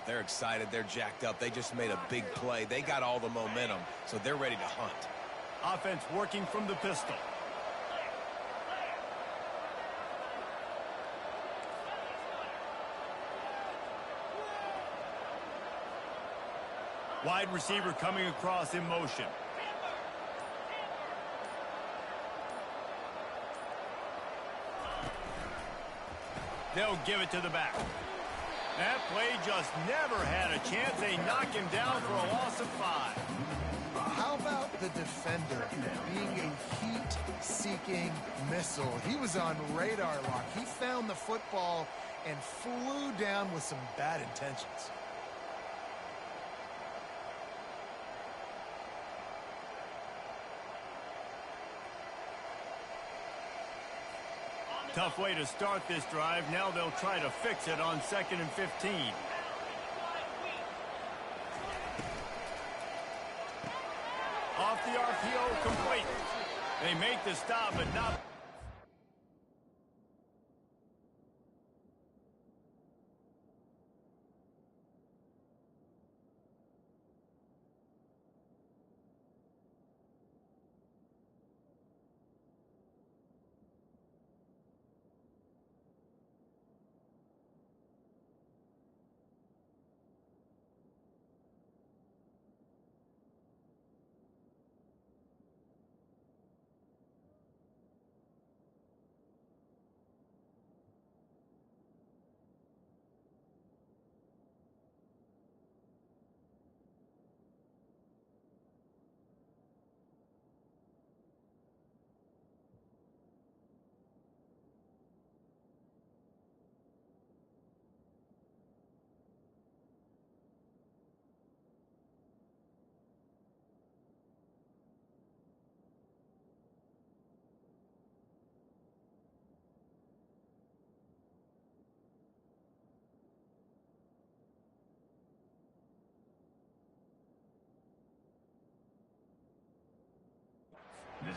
They're excited. They're jacked up. They just made a big play. They got all the momentum, so they're ready to hunt. Offense working from the pistol. Wide receiver coming across in motion. They'll give it to the back. That play just never had a chance. They knock him down for a loss of 5. How about the defender being a heat-seeking missile? He was on radar lock. He found the football and flew down with some bad intentions. Tough way to start this drive. Now they'll try to fix it on 2nd and 15. Off the RPO, complete. They make the stop, but not...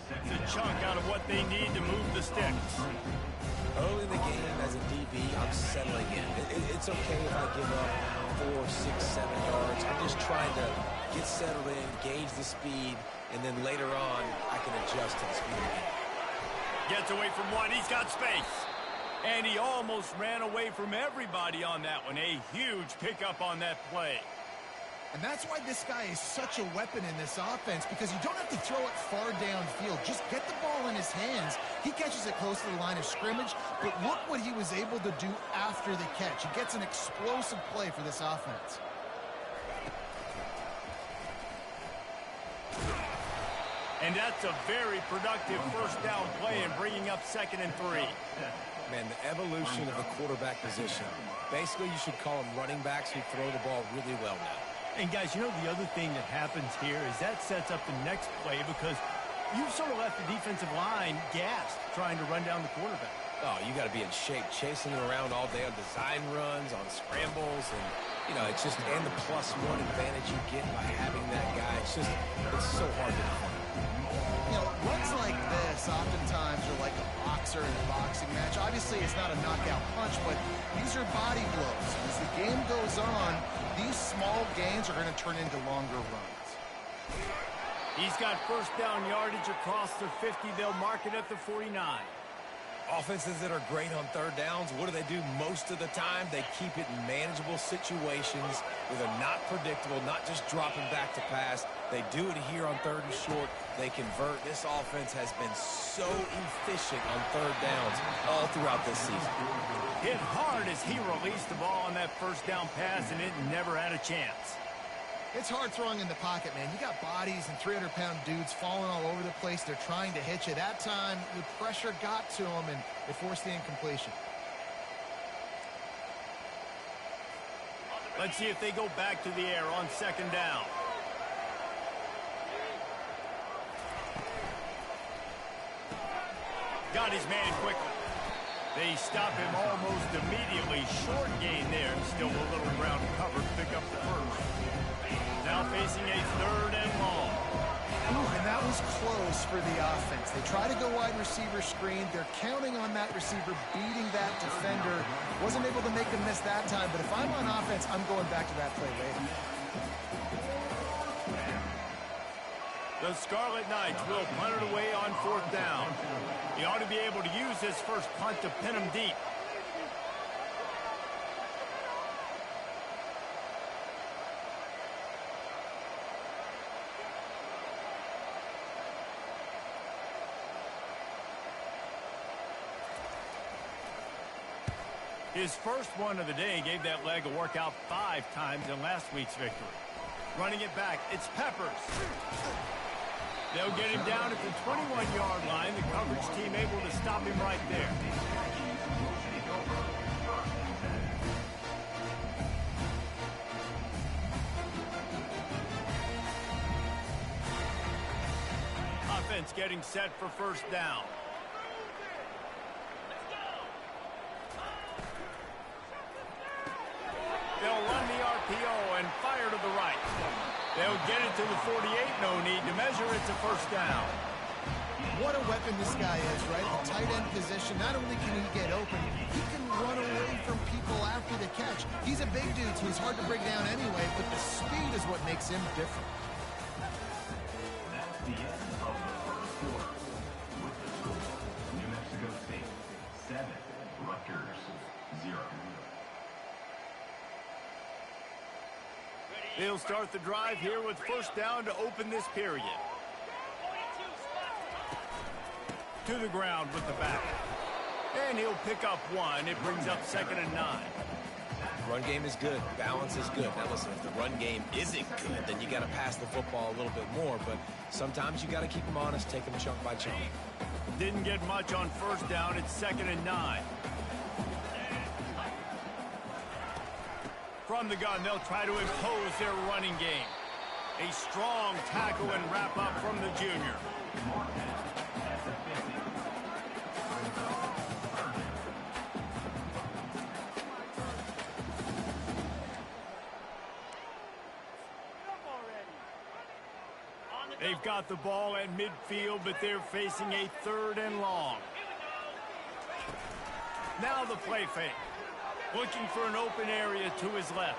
It's a chunk out of what they need to move the sticks. Early in the game, as a DB, I'm settling in. It's okay if I give up 4, 6, 7 yards. I'm just trying to get settled in, gauge the speed, and then later on, I can adjust to the speed again. Gets away from one. He's got space. And he almost ran away from everybody on that one. A huge pickup on that play. And that's why this guy is such a weapon in this offense, because you don't have to throw it far downfield. Just get the ball in his hands. He catches it close to the line of scrimmage, but look what he was able to do after the catch. He gets an explosive play for this offense. And that's a very productive first down play and bringing up 2nd and 3. Man, the evolution of the quarterback position. Basically, you should call them running backs who throw the ball really well now. And guys, you know the other thing that happens here is that sets up the next play, because you've sort of left the defensive line gassed trying to run down the quarterback. Oh, you got to be in shape, chasing him around all day on design runs, on scrambles, and, you know, it's just, and the +1 advantage you get by having that guy. It's so hard to defend. You know, runs like this oftentimes are like a boxer in a boxing match. Obviously, it's not a knockout punch, but these are body blows. As the game goes on, these small gains are going to turn into longer runs. He's got first down yardage across the 50. They'll mark it at the 49. Offenses that are great on third downs, what do they do most of the time? They keep it in manageable situations where they're not predictable, not just dropping back to pass. They do it here on 3rd and short. They convert. This offense has been so efficient on third downs all throughout this season. Hit hard as he released the ball on that first down pass, and it never had a chance. It's hard throwing in the pocket, man. You got bodies and 300-pound dudes falling all over the place. They're trying to hit you. That time, the pressure got to them, and it forced the incompletion. Let's see if they go back to the air on 2nd down. Got his man quickly. They stop him almost immediately. Short gain there, and still a little ground cover to pick up the first. Now facing a 3rd and long. Ooh, and that That was close for the offense. They try to go wide receiver screen. They're counting on that receiver beating that defender. Wasn't able to make him miss that time, but if I'm on offense, I'm going back to that play later. The Scarlet Knights will punt it away on 4th down. He ought to be able to use this first punt to pin him deep. His first one of the day gave that leg a workout 5 times in last week's victory. Running it back, it's Peppers. They'll get him down at the 21-yard line. The coverage team able to stop him right there. Offense getting set for 1st down. They'll run the RPO and fire to the right. They'll get it to the 48. No need to measure it to 1st down. What a weapon this guy is, right? The tight end position. Not only can he get open, he can run away from people after the catch. He's a big dude, so he's hard to break down anyway, but the speed is what makes him different. That's the end of the first quarter. With the score, New Mexico State 7, Rutgers 0. They'll start the drive here with 1st down to open this period. To the ground with the back. And he'll pick up 1. It brings up 2nd and 9. Run game is good. Balance is good. Now listen, if the run game isn't good, then you got to pass the football a little bit more. But sometimes you got to keep them honest, take them chunk by chunk. Didn't get much on 1st down. It's 2nd and 9. From the gun, they'll try to impose their running game. A strong tackle and wrap up from the junior. They've got the ball at midfield, but they're facing a 3rd and long. Now the play fake. Looking for an open area to his left.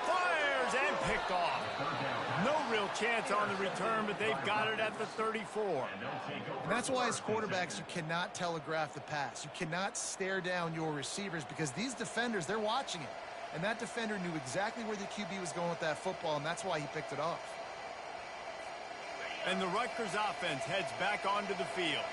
Fires and picked off. No real chance on the return, but they've got it at the 34. And that's why as quarterbacks, you cannot telegraph the pass. You cannot stare down your receivers because these defenders, they're watching it. And that defender knew exactly where the QB was going with that football, and that's why he picked it off. And the Rutgers offense heads back onto the field.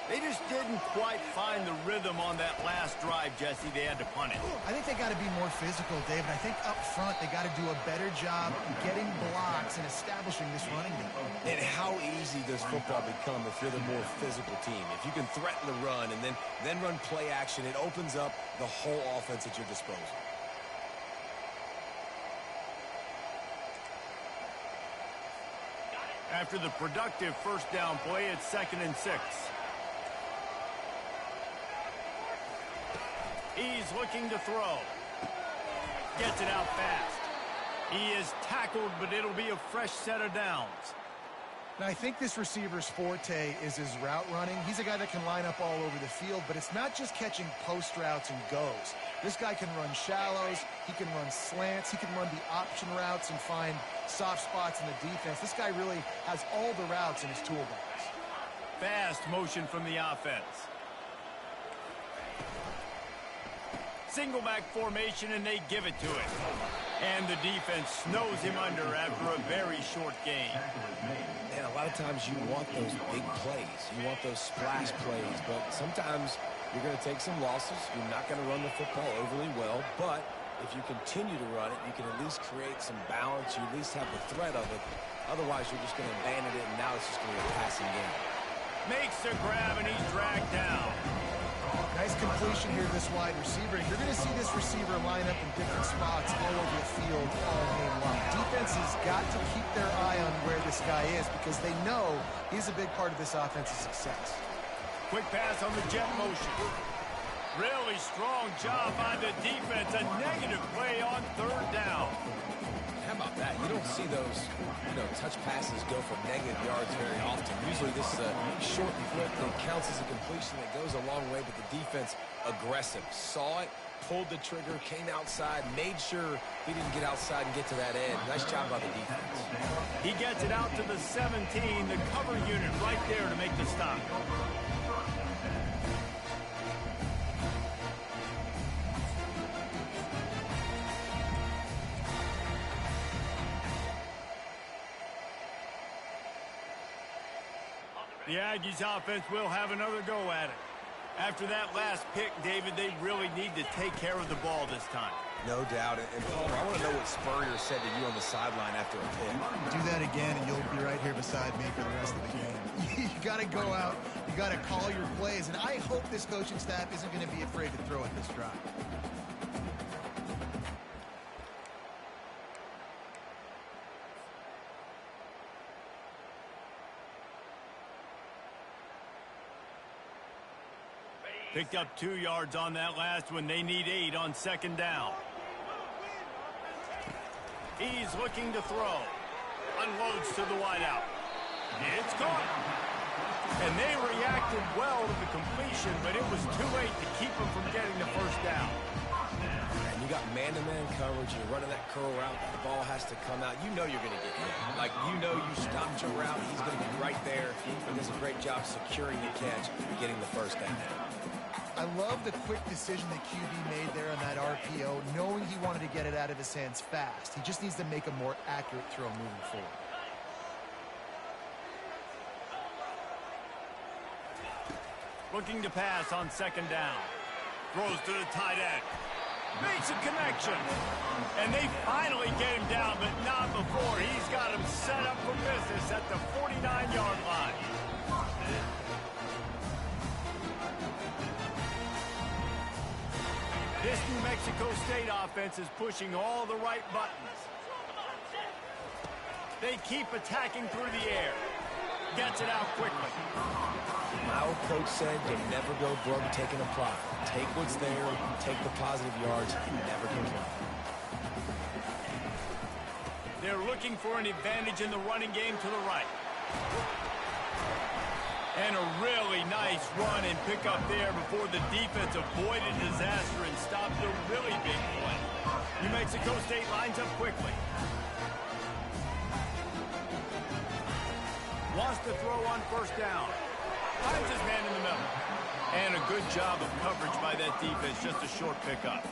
They just didn't quite find the rhythm on that last drive, Jesse. They had to punt it. I think they got to be more physical, David. I think up front they got to do a better job getting blocks and establishing this running game. And how easy does football become if you're the more physical team? If you can threaten the run and then run play action, it opens up the whole offense at your disposal. After the productive 1st down play, it's 2nd and 6. He's looking to throw. Gets it out fast. He is tackled, but it'll be a fresh set of downs. Now, I think this receiver's forte is his route running. He's a guy that can line up all over the field, but it's not just catching post routes and goes. This guy can run shallows. He can run slants. He can run the option routes and find soft spots in the defense. This guy really has all the routes in his toolbox. Fast motion from the offense. Single back formation, and they give it to him. And the defense snows him under after a very short game. And a lot of times you want those big plays. You want those splash plays. But sometimes you're going to take some losses. You're not going to run the football overly well. But if you continue to run it, you can at least create some balance. You at least have the threat of it. Otherwise, you're just going to abandon it, and now it's just going to be a passing game. Makes the grab, and he's dragged down. Nice completion here to this wide receiver. You're going to see this receiver line up in different spots all over the field all game long. Defense has got to keep their eye on where this guy is because they know he's a big part of this offense's success. Quick pass on the jet motion. Really strong job by the defense. A negative play on 3rd down. How about that? You don't see those, touch passes go for negative yards very often. Usually this short flip that counts as a completion that goes a long way, but the defense aggressive. Saw it, pulled the trigger, came outside, made sure he didn't get outside and get to that edge. Nice job by the defense. He gets it out to the 17, the cover unit right there to make the stop. The Aggies offense will have another go at it. After that last pick, David, they really need to take care of the ball this time. No doubt. And Palmer, I want to know what Spurrier said to you on the sideline after a pick. Do that again, and you'll be right here beside me for the rest of the game. You got to go out. You got to call your plays. And I hope this coaching staff isn't going to be afraid to throw at this drive. Picked up 2 yards on that last one. They need 8 on second down. He's looking to throw. Unloads to the wideout. It's caught. And they reacted well to the completion, but it was too late to keep them from getting the first down. And you got man-to-man coverage. You're running that curl route. The ball has to come out. You know you're going to get hit. Like, you know you stopped your route. He's going to be right there. He does a great job securing the catch, getting the first down. I love the quick decision that QB made there on that RPO, knowing he wanted to get it out of his hands fast. He just needs to make a more accurate throw moving forward. Looking to pass on second down. Throws to the tight end. Makes a connection. And they finally get him down, but not before. He's got him set up for business at the 49-yard line. This New Mexico State offense is pushing all the right buttons. They keep attacking through the air. Gets it out quickly. My old coach said you'll never go broke taking a profit. Take what's there, take the positive yards, and never complain. They're looking for an advantage in the running game to the right. And a really nice run and pick up there before the defense avoided disaster and stopped a really big play. New Mexico State lines up quickly. Wants to throw on first down. Finds his man in the middle. And a good job of coverage by that defense, just a short pickup.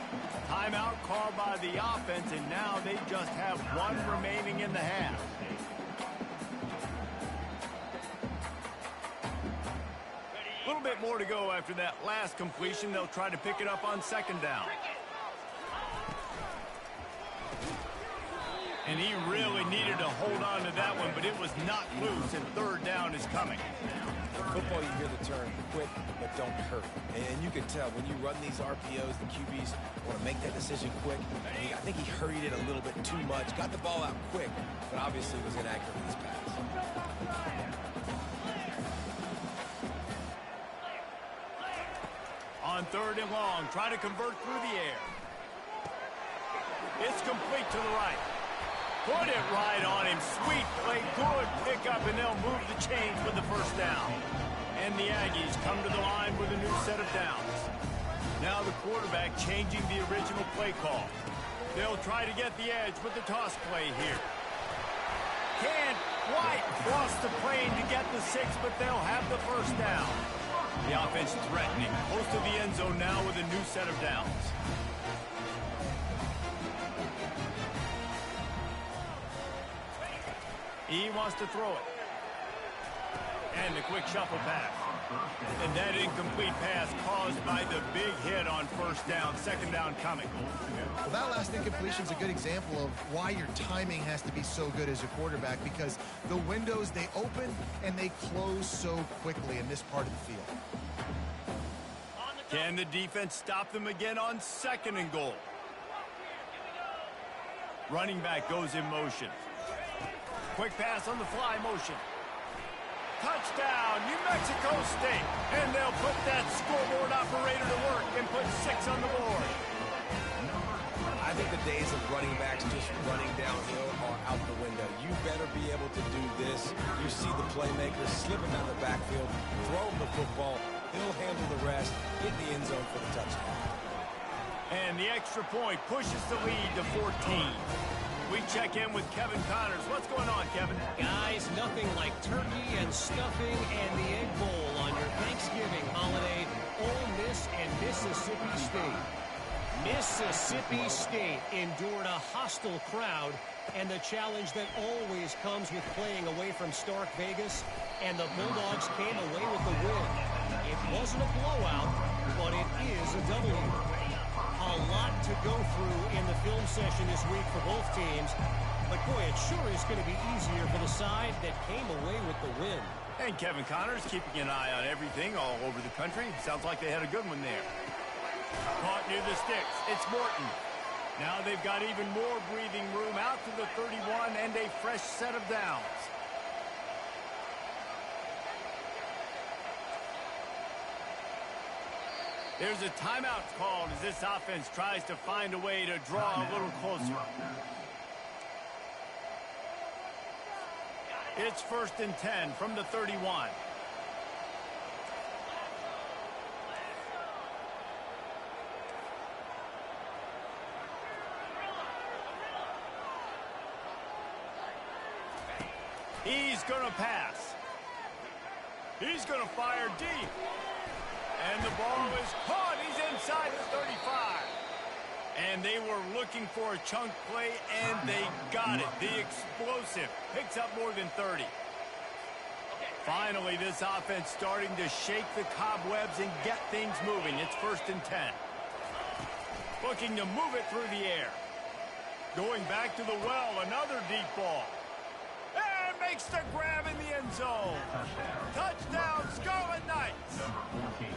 Timeout called by the offense, and now they just have 1 remaining in the half. A little bit more to go after that last completion. They'll try to pick it up on second down. And he really needed to hold on to that one, but it was knocked loose, and third down is coming. Football, you hear the term quick, but don't hurt. And you can tell when you run these RPOs, the QBs want to make that decision quick. I think he hurried it a little bit too much. Got the ball out quick, but obviously was inaccurate in his pass. On third and long, try to convert through the air. It's complete to the right. Put it right on him. Sweet play, good pickup, and they'll move the chains with the first down. And the Aggies come to the line with a new set of downs. Now the quarterback changing the original play call. They'll try to get the edge with the toss play here. Can't quite cross the plane to get the 6, but they'll have the first down. The offense threatening, close to the end zone now with a new set of downs. He wants to throw it. And a quick shuffle pass. And that incomplete pass caused by the big hit on first down. Second down coming. Well, that last incompletion is a good example of why your timing has to be so good as a quarterback, because the windows, they open and they close so quickly in this part of the field. Can the defense stop them again on second and goal? Running back goes in motion. Quick pass on the fly motion. Touchdown, New Mexico State. And they'll put that scoreboard operator to work and put 6 on the board. I think the days of running backs just running downhill are out the window. You better be able to do this. You see the playmakers slipping down the backfield, throw him the football, he'll handle the rest, get in the end zone for the touchdown. And the extra point pushes the lead to 14. We check in with Kevin Connors. What's going on, Kevin? Guys, nothing like turkey and stuffing and the Egg Bowl on your Thanksgiving holiday. Ole Miss and Mississippi State. Mississippi State endured a hostile crowd and the challenge that always comes with playing away from Stark Vegas, and the Bulldogs came away with the win. It wasn't a blowout, but it is a W. A lot to go through in the film session this week for both teams, but boy, it sure is going to be easier for the side that came away with the win. And Kevin Connors keeping an eye on everything all over the country. Sounds like they had a good one there. Caught near the sticks. It's Morton. Now they've got even more breathing room out to the 31 and a fresh set of downs. There's a timeout called as this offense tries to find a way to draw a little closer. It's 1st and 10 from the 31. He's going to pass. He's going to fire deep. And the ball is caught. He's inside the 35. And they were looking for a chunk play, and they got it. The explosive picks up more than 30. Finally, this offense starting to shake the cobwebs and get things moving. It's 1st and 10. Looking to move it through the air. Going back to the well, another deep ball. And makes the grab in the end zone. Touchdown, Scarlet Knights. Number 14,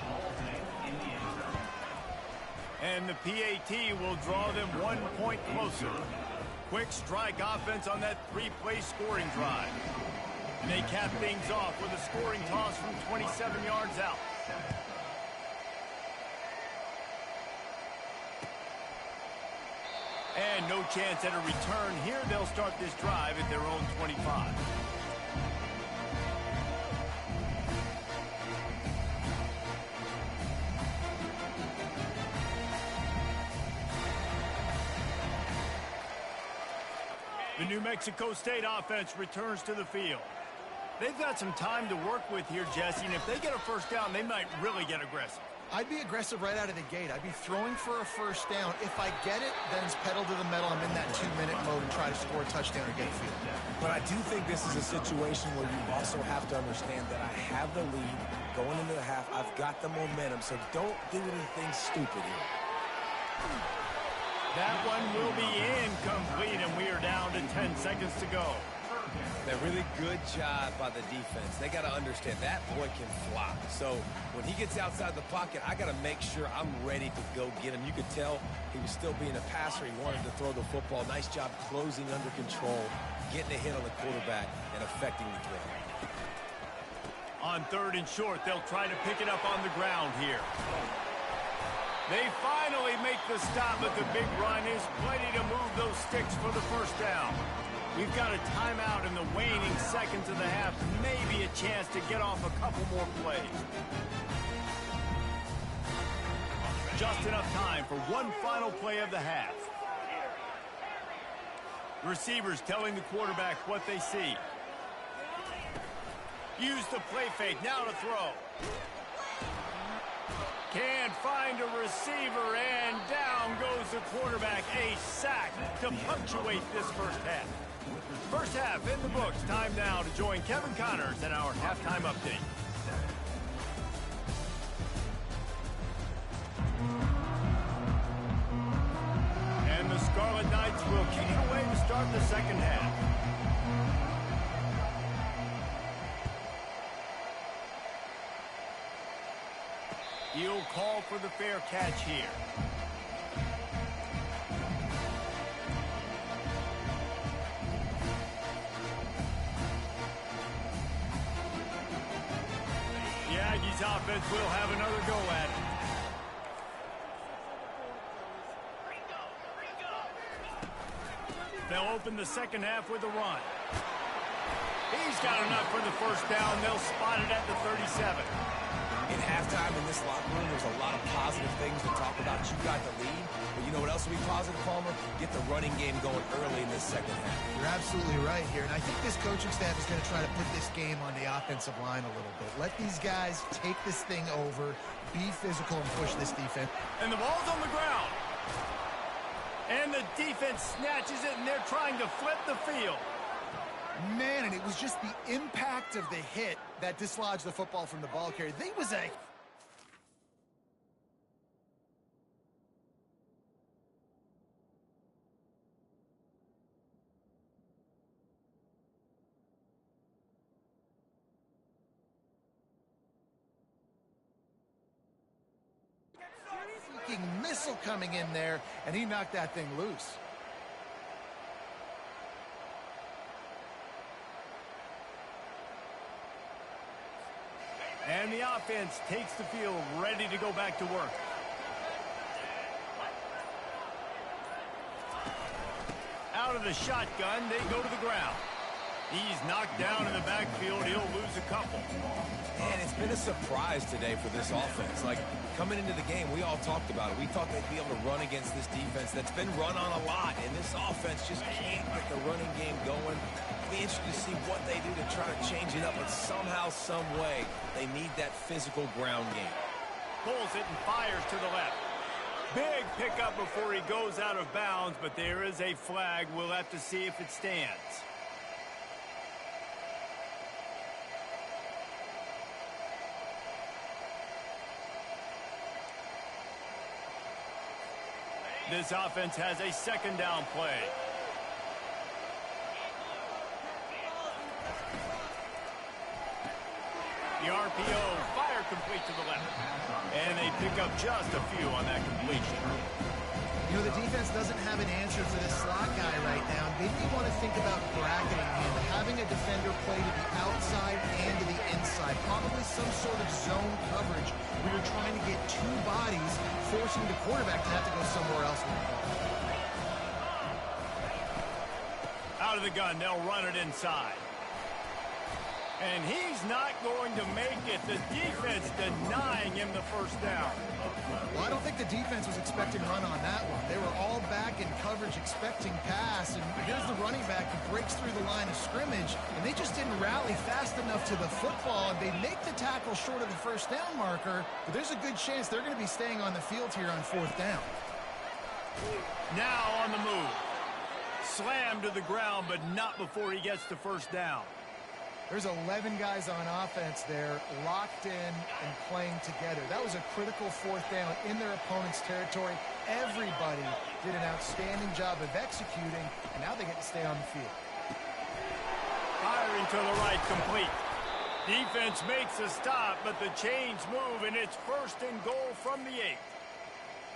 Halton in the end zone. And the PAT will draw them 1 point closer. Quick strike offense on that 3-play scoring drive. And they cap things off with a scoring toss from 27 yards out. And no chance at a return here. They'll start this drive at their own 25. The New Mexico State offense returns to the field. They've got some time to work with here, Jesse, and if they get a first down, they might really get aggressive. I'd be aggressive right out of the gate. I'd be throwing for a first down. If I get it, then it's pedal to the metal. I'm in that 2-minute mode and try to score a touchdown or get a field. But I do think this is a situation where you also have to understand that I have the lead going into the half. I've got the momentum, so don't do anything stupid here. That one will be incomplete, and we are down to 10 seconds to go. A really good job by the defense. They got to understand that boy can fly. So when he gets outside the pocket, I got to make sure I'm ready to go get him. You could tell he was still being a passer. He wanted to throw the football. Nice job closing under control, getting a hit on the quarterback, and affecting the throw. On 3rd and short, they'll try to pick it up on the ground here. They finally make the stop, but the big run is plenty to move those sticks for the first down. We've got a timeout in the waning seconds of the half. Maybe a chance to get off a couple more plays. Just enough time for one final play of the half. Receivers telling the quarterback what they see. Use the play fake. Now to throw. Can't find a receiver, and down goes the quarterback. A sack to punctuate this first half. First half in the books. Time now to join Kevin Connors in our halftime update. And the Scarlet Knights will kick it away to start the second half. He'll call for the fair catch here. The Aggies offense will have another go at it. They'll open the second half with a run. He's got enough for the first down. They'll spot it at the 37. In halftime in this locker room, there's a lot of positive things to talk about. You got the lead, but you know what else will be positive, Palmer? Get the running game going early in this second half. You're absolutely right here, and I think this coaching staff is going to try to put this game on the offensive line a little bit. Let these guys take this thing over, be physical, and push this defense. And the ball's on the ground. And the defense snatches it, and they're trying to flip the field. Man, and it was just the impact of the hit that dislodged the football from the ball carrier. There was a... missile coming in there, and he knocked that thing loose. And the offense takes the field, ready to go back to work. Out of the shotgun, they go to the ground. He's knocked down in the backfield. He'll lose a couple. And it's been a surprise today for this offense. Like, coming into the game, we all talked about it. We thought they'd be able to run against this defense that's been run on a lot, and this offense just can't get the running game going. It'll be interesting to see what they do to try to change it up, but somehow, some way, they need that physical ground game. Pulls it and fires to the left. Big pickup before he goes out of bounds, but there is a flag. We'll have to see if it stands. This offense has a second down play. The RPO, fire complete to the left. And they pick up just a few on that completion. You know, the defense doesn't have an answer for this slot guy right now. Maybe you want to think about bracketing him, having a defender play to the outside and to the inside. Probably some sort of zone coverage where you're trying to get two bodies, forcing the quarterback to have to go somewhere else with the ball. Out of the gun, they'll run it inside. And he's not going to make it. The defense denying him the first down. Well, I don't think the defense was expecting run on that one. They were all back in coverage expecting pass, and here's the running back who breaks through the line of scrimmage, and they just didn't rally fast enough to the football, and they make the tackle short of the first down marker, but there's a good chance they're going to be staying on the field here on fourth down. Now on the move. Slammed to the ground, but not before he gets to first down. There's 11 guys on offense there, locked in and playing together. That was a critical fourth down in their opponent's territory. Everybody did an outstanding job of executing, and now they get to stay on the field. Firing to the right, complete. Defense makes a stop, but the chains move, and it's first and goal from the 8.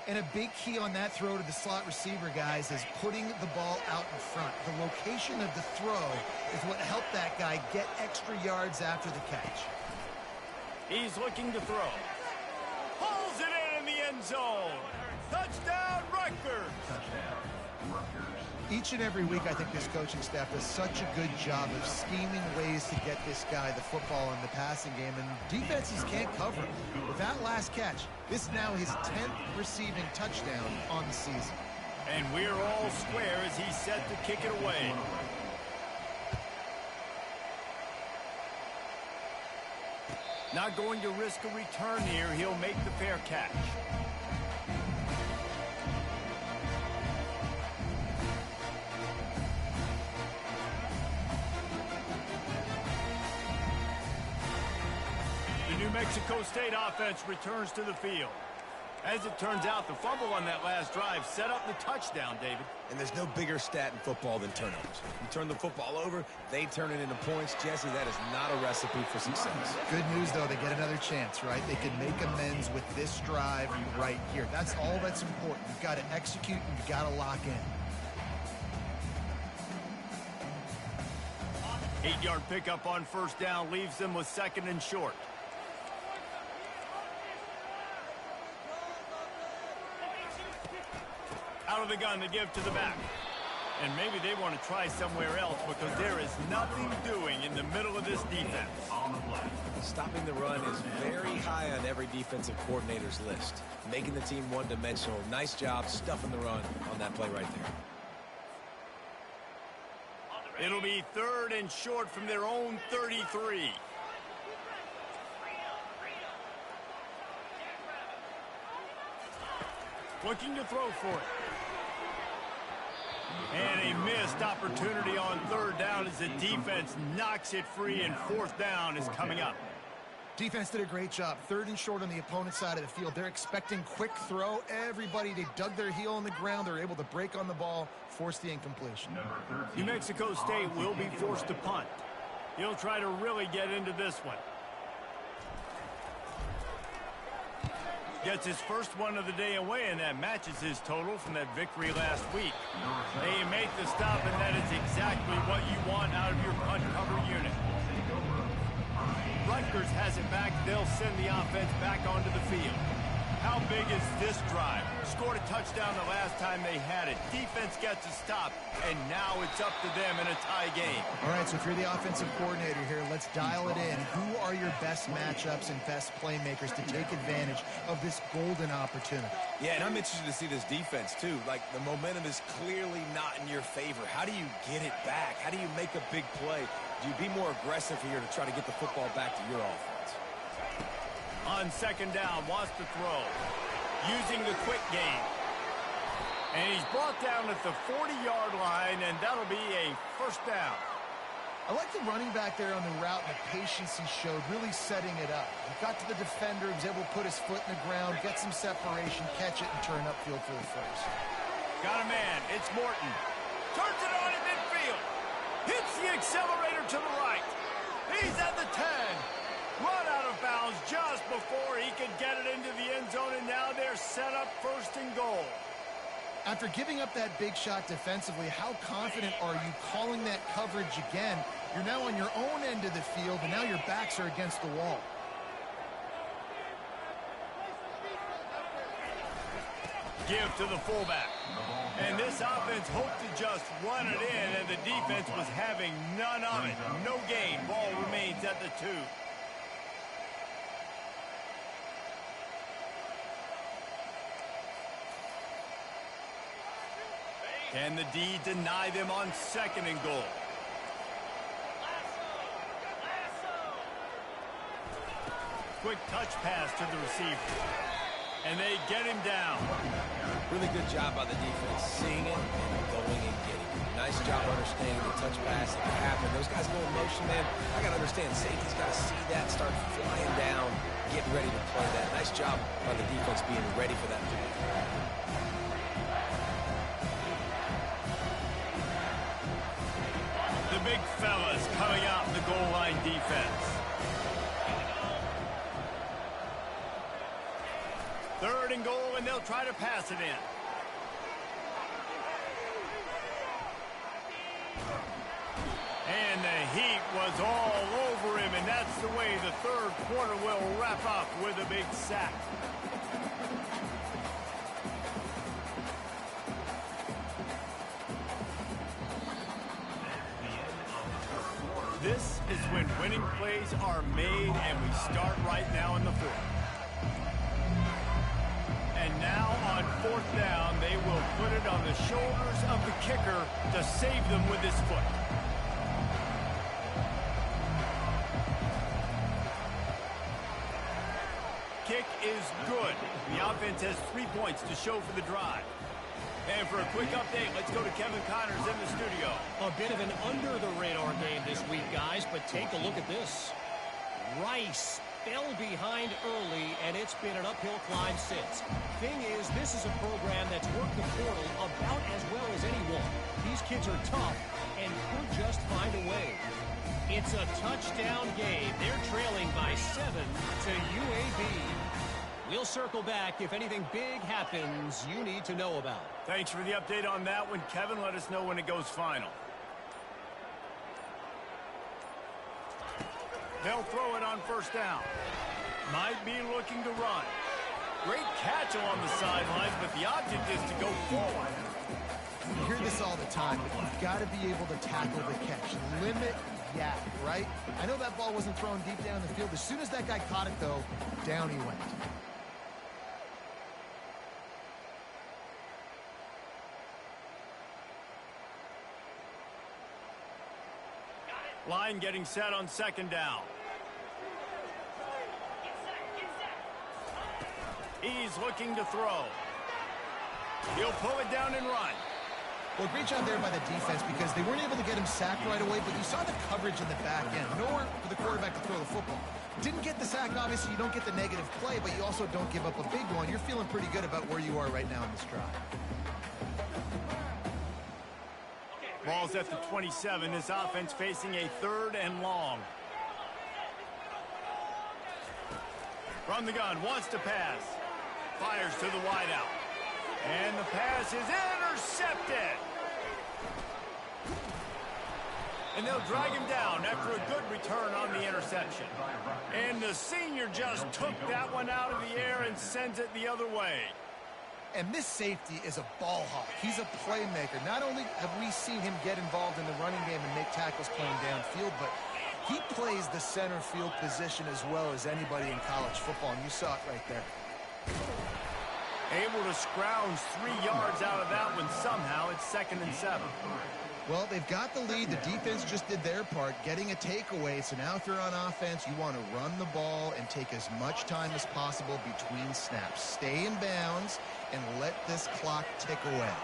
And a big key on that throw to the slot receiver, guys, is putting the ball out in front. The location of the throw is what helped that guy get extra yards after the catch. He's looking to throw. Pulls it in the end zone. Touchdown, Rutgers. Touchdown, Rutgers. Each and every week, I think this coaching staff does such a good job of scheming ways to get this guy the football in the passing game, and defenses can't cover him. With that last catch, this is now his 10th receiving touchdown on the season. And we're all square as he's set to kick it away. Not going to risk a return here. He'll make the fair catch. The New Mexico State offense returns to the field. As it turns out, the fumble on that last drive set up the touchdown, David. And there's no bigger stat in football than turnovers. You turn the football over, they turn it into points. Jesse, that is not a recipe for success. Good news, though, they get another chance, right? They can make amends with this drive right here. That's all that's important. You've got to execute and you've got to lock in. 8-yard pickup on first down leaves them with second and short. Out of the gun to give to the back. And maybe they want to try somewhere else because there is nothing doing in the middle of this defense. Stopping the run is very high on every defensive coordinator's list. Making the team one-dimensional. Nice job stuffing the run on that play right there. It'll be 3rd and short from their own 33. Looking to throw for it. And a missed opportunity on 3rd down as the defense knocks it free, and 4th down is coming up. Defense did a great job. 3rd and short on the opponent's side of the field. They're expecting quick throw. Everybody, they dug their heel on the ground. They're able to break on the ball, force the incompletion. New Mexico State will be forced to punt. He'll try to really get into this one. Gets his first one of the day away, and that matches his total from that victory last week. They make the stop, and that is exactly what you want out of your punt cover unit. Rutgers has it back. They'll send the offense back onto the field. How big is this drive? Scored a touchdown the last time they had it. Defense gets a stop, and now it's up to them in a tie game. All right, so if you're the offensive coordinator here, let's dial it in. Who are your best matchups and best playmakers to take advantage of this golden opportunity? Yeah, and I'm interested to see this defense, too. Like, the momentum is clearly not in your favor. How do you get it back? How do you make a big play? Do you be more aggressive here to try to get the football back to your offense? On 2nd down, wants to throw. Using the quick game. And he's brought down at the 40-yard line, and that'll be a 1st down. I like the running back there on the route and the patience he showed, really setting it up. He got to the defender, was able to put his foot in the ground, get some separation, catch it, and turn upfield for the first. Got a man. It's Morton. Turns it on in midfield. Hits the accelerator to the right. He's at the 10. Run out of bounds just before he could get it into the end zone, and now they're set up 1st and goal. After giving up that big shot defensively, how confident are you calling that coverage again? You're now on your own end of the field, and now your backs are against the wall. Give to the fullback. And this offense hoped to just run it in, and the defense was having none of it. No gain. Ball remains at the 2. Can the D deny them on 2nd and goal? Quick touch pass to the receiver. And they get him down. Really good job by the defense, seeing it and going and getting it. Nice job understanding the touch pass that can happen. Those guys go in motion, man. I got to understand, safety's got to see that, start flying down, get ready to play that. Nice job by the defense being ready for that play. The big fellas coming out in the goal line defense. 3rd and goal, and they'll try to pass it in. And the heat was all over him, and that's the way the 3rd quarter will wrap up with a big sack. This is when winning plays are made, and we start right now in the 4th. And now on 4th down, they will put it on the shoulders of the kicker to save them with his foot. Kick is good. The offense has 3 points to show for the drive. And for a quick update, let's go to Kevin Connors in the studio. A bit of an under-the-radar game this week, guys, but take a look at this. Rice fell behind early, and it's been an uphill climb since. Thing is, this is a program that's worked the portal about as well as anyone. These kids are tough and could just find a way. It's a touchdown game. They're trailing by 7 to UAB. We'll circle back if anything big happens you need to know about. Thanks for the update on that one, Kevin. Let us know when it goes final. They'll throw it on 1st down. Might be looking to run. Great catch along the sidelines, but the object is to go forward. You hear this all the time, but you've got to be able to tackle the catch. Limit yak, right? I know that ball wasn't thrown deep down the field. As soon as that guy caught it, though, down he went. Line getting set on second down. He's looking to throw. He'll pull it down and run. Well, great job there by the defense because they weren't able to get him sacked right away, but you saw the coverage in the back end. Nowhere for the quarterback to throw the football. Didn't get the sack, obviously you don't get the negative play, but you also don't give up a big one. You're feeling pretty good about where you are right now in this drive. Ball's at the 27. This offense facing a 3rd and long. From the gun, wants to pass. Fires to the wideout. And the pass is intercepted. And they'll drag him down after a good return on the interception. And the senior just took that one out of the air and sends it the other way. And this safety is a ball hawk. He's a playmaker. Not only have we seen him get involved in the running game and make tackles playing downfield, but he plays the center field position as well as anybody in college football, and you saw it right there. Able to scrounge 3 yards out of that one somehow. It's 2nd and 7. Well, they've got the lead. The defense just did their part, getting a takeaway. So now if you're on offense, you want to run the ball and take as much time as possible between snaps. Stay in bounds and let this clock tick away.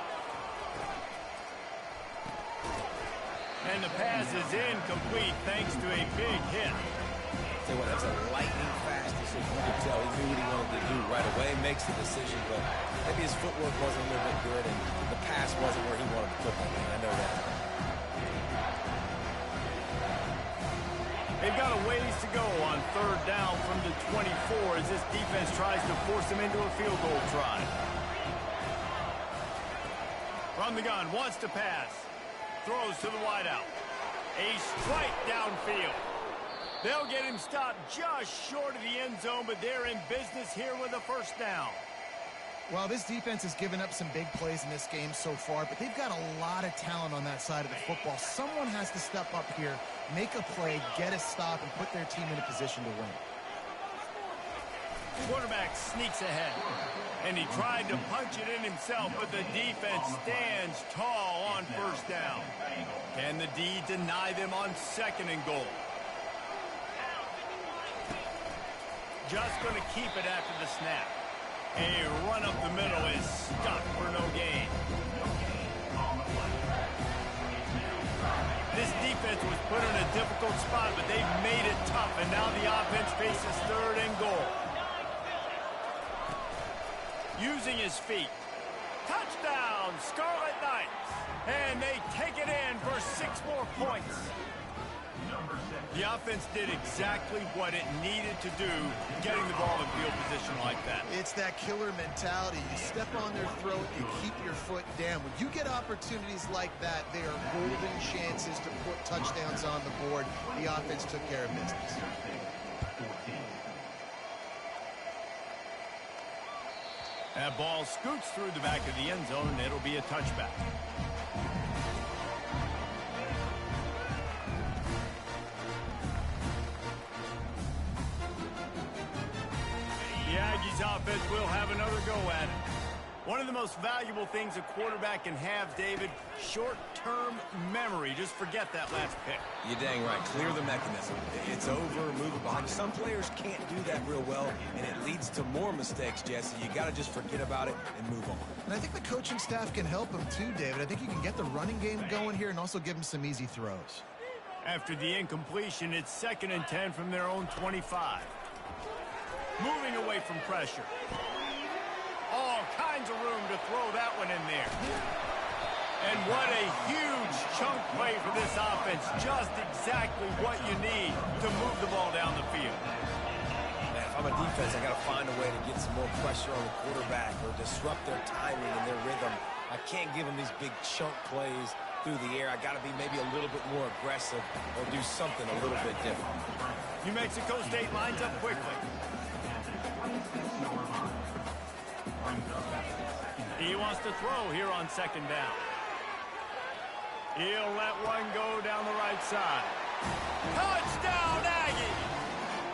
And the pass is incomplete thanks to a big hit. Tell you what, that's a lightning fast decision. You could tell he knew what he wanted to do right away, makes the decision, but maybe his footwork wasn't a little bit good and the pass wasn't where he wanted to put that thing. I know that. They've got a ways to go on 3rd down from the 24 as this defense tries to force them into a field goal try. From the gun, wants to pass. Throws to the wideout. A strike downfield. They'll get him stopped just short of the end zone, but they're in business here with a 1st down. Well, this defense has given up some big plays in this game so far, but they've got a lot of talent on that side of the football. Someone has to step up here, make a play, get a stop, and put their team in a position to win. Quarterback sneaks ahead, and he tried to punch it in himself, but the defense stands tall on 1st down. Can the D deny them on 2nd and goal? Just going to keep it after the snap. A run up the middle is stopped for no gain. This defense was put in a difficult spot, but they've made it tough, and now the offense faces 3rd and goal. Using his feet. Touchdown, Scarlet Knights. And they take it in for 6 more points. The offense did exactly what it needed to do, getting the ball in field position like that. It's that killer mentality. You step on their throat, you keep your foot down. When you get opportunities like that, they are golden chances to put touchdowns on the board. The offense took care of business. That ball scoots through the back of the end zone, and it'll be a touchback. The Aggies offense will have another go at it. One of the most valuable things a quarterback can have, David, short-term memory. Just forget that last pick. You're dang right. Clear the mechanism. It's over, move it behind. Some players can't do that real well, and it leads to more mistakes, Jesse. You got to just forget about it and move on. And I think the coaching staff can help him too, David. I think you can get the running game going here and also give him some easy throws. After the incompletion, it's 2nd and 10 from their own 25. Moving away from pressure. All kinds of room to throw that one in there. And what a huge chunk play for this offense. Just exactly what you need to move the ball down the field. Man, if I'm a defense, I got to find a way to get some more pressure on the quarterback or disrupt their timing and their rhythm. I can't give them these big chunk plays through the air. I got to be maybe a little bit more aggressive or do something a little bit different. New Mexico State lines up quickly. He wants to throw here on 2nd down. He'll let one go down the right side. Touchdown, Aggie!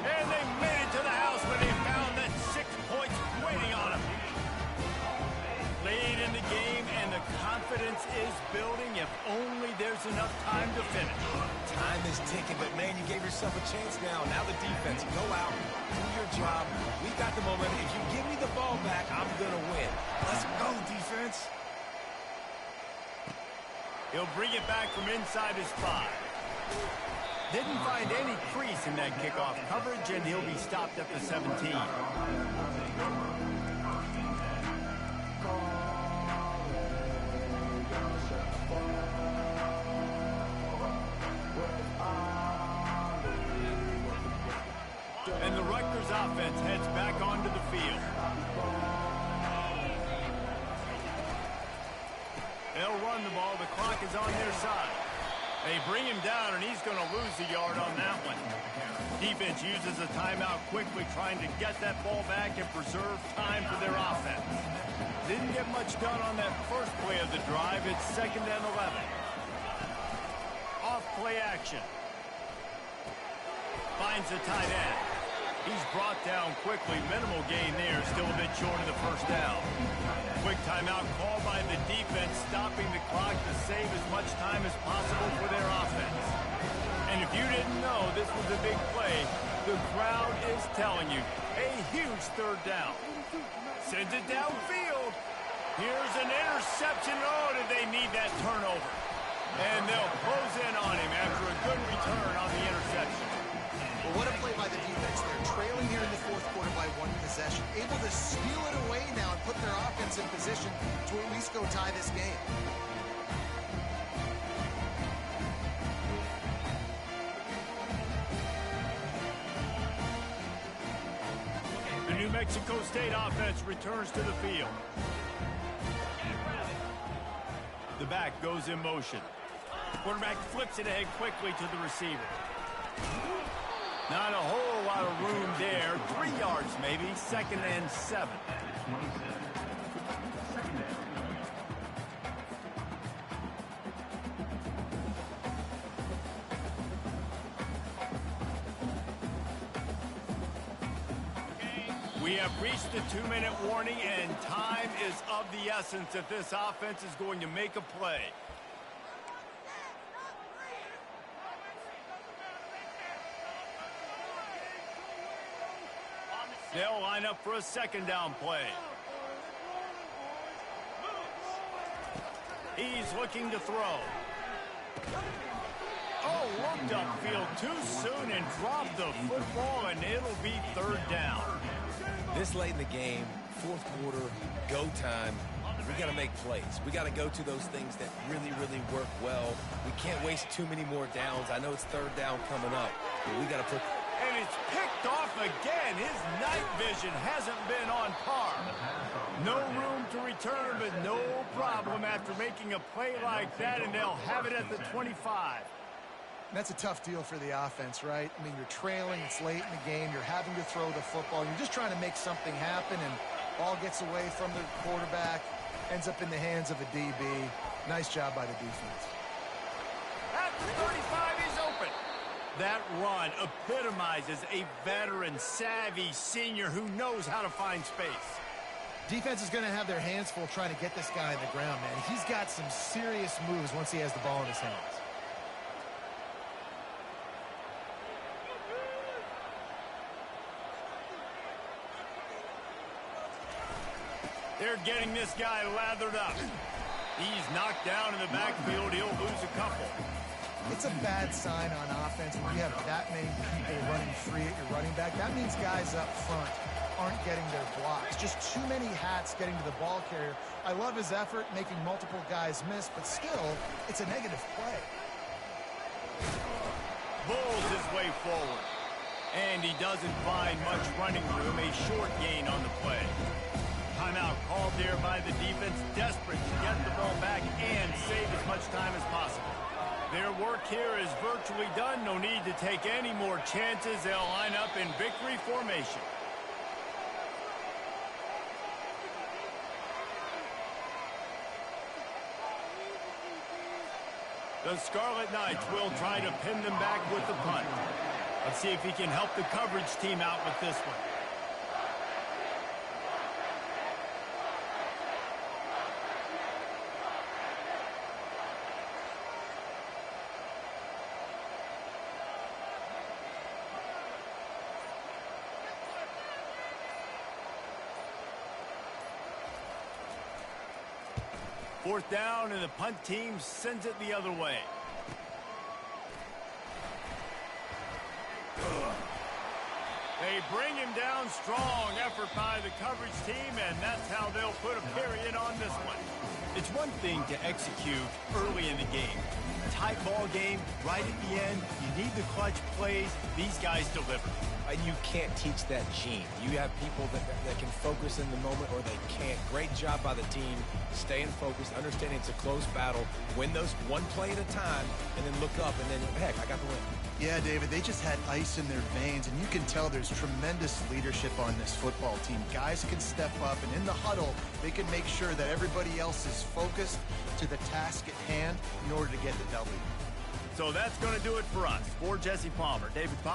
And they made it to the house when they found that 6 points waiting on them. Late in the game, and the confidence is building if only there's enough time to finish. Time is ticking, but, man, you gave yourself a chance now. Now the defense, go out, do your job. We got the momentum. If you give me the ball back, I'm going to win. Let's go, defense. He'll bring it back from inside his 5. Didn't find any crease in that kickoff coverage, and he'll be stopped at the 17. And the Rutgers offense heads back onto the field. They'll run the ball. The clock is on their side. They bring him down, and he's going to lose a yard on that one. Defense uses a timeout quickly, trying to get that ball back and preserve time for their offense. Didn't get much done on that first play of the drive. It's 2nd and 11. Off play action. Finds the tight end. He's brought down quickly. Minimal gain there. Still a bit short of the first down. Quick timeout called by the defense, stopping the clock to save as much time as possible for their offense. And if you didn't know this was a big play, the crowd is telling you a huge 3rd down. Sends it downfield. Here's an interception. Oh, did they need that turnover? And they'll close in on him after a good return on the interception. Well, what a play by the defense. They're trailing here in the 4th quarter by 1 possession. Able to steal it away now and put their offense in position to at least go tie this game. The New Mexico State offense returns to the field. The back goes in motion. Quarterback flips it ahead quickly to the receiver. Not a whole lot of room there. 3 yards maybe. 2nd and 7. We have reached the 2-minute warning, and time is of the essence if this offense is going to make a play. They'll line up for a 2nd down play. He's looking to throw. Oh, looked upfield too soon and dropped the football, and it'll be 3rd down. This late in the game, 4th quarter, go time, we got to make plays. We got to go to those things that really, really work well. We can't waste too many more downs. I know it's 3rd down coming up, but we got to put... And it's picked off again. His night vision hasn't been on par. No room to return, but no problem after making a play like that, and they'll have it at the 25. That's a tough deal for the offense, right? I mean, you're trailing, it's late in the game, you're having to throw the football, you're just trying to make something happen, and ball gets away from the quarterback, ends up in the hands of a DB. Nice job by the defense. At the 35, he's open. That run epitomizes a veteran, savvy senior who knows how to find space. Defense is going to have their hands full trying to get this guy on the ground, man. He's got some serious moves once he has the ball in his hands. They're getting this guy lathered up. He's knocked down in the backfield. He'll lose a couple. It's a bad sign on offense when you have that many people running free at your running back. That means guys up front aren't getting their blocks. Just too many hats getting to the ball carrier. I love his effort, making multiple guys miss, but still, it's a negative play. Bulls his way forward. And he doesn't find much running room. A short gain on the play. Timeout called there by the defense, desperate to get the ball back and save as much time as possible. Their work here is virtually done. No need to take any more chances. They'll line up in victory formation. The Scarlet Knights will try to pin them back with the punt. Let's see if he can help the coverage team out with this one. Fourth down, and the punt team sends it the other way. They bring him down strong. Effort by the coverage team, and that's how they'll put a period on this one. It's one thing to execute early in the game. Tight ball game, right at the end. You need the clutch plays. These guys deliver. And you can't teach that gene. You have people that can focus in the moment or they can't. Great job by the team, staying focused, understanding it's a close battle, win those one play at a time, and then look up, and then, heck, I got the win. Yeah, David, they just had ice in their veins, and you can tell there's tremendous leadership on this football team. Guys can step up, and in the huddle, they can make sure that everybody else is focused to the task at hand in order to get the W. So that's going to do it for us. For Jesse Palmer, David Palmer.